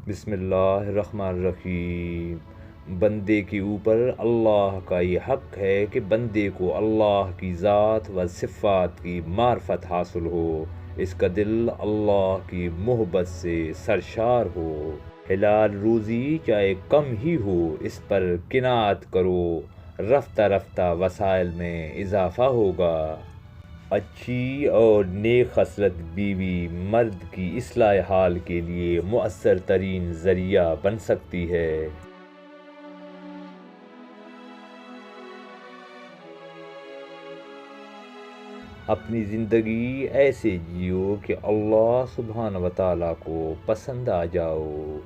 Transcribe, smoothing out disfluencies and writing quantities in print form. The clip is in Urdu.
بسم اللہ الرحمن الرحیم۔ بندے کے اوپر اللہ کا یہ حق ہے کہ بندے کو اللہ کی ذات و صفات کی معرفت حاصل ہو، اس کا دل اللہ کی محبت سے سرشار ہو۔ حلال روزی چاہے کم ہی ہو، اس پر قناعت کرو، رفتہ رفتہ وسائل میں اضافہ ہوگا۔ اچھی اور نیک خصلت بیوی مرد کی اصلاح حال کے لیے مؤثر ترین ذریعہ بن سکتی ہے۔ اپنی زندگی ایسے جیو کہ اللہ سبحانہ و تعالیٰ کو پسند آ جاؤ۔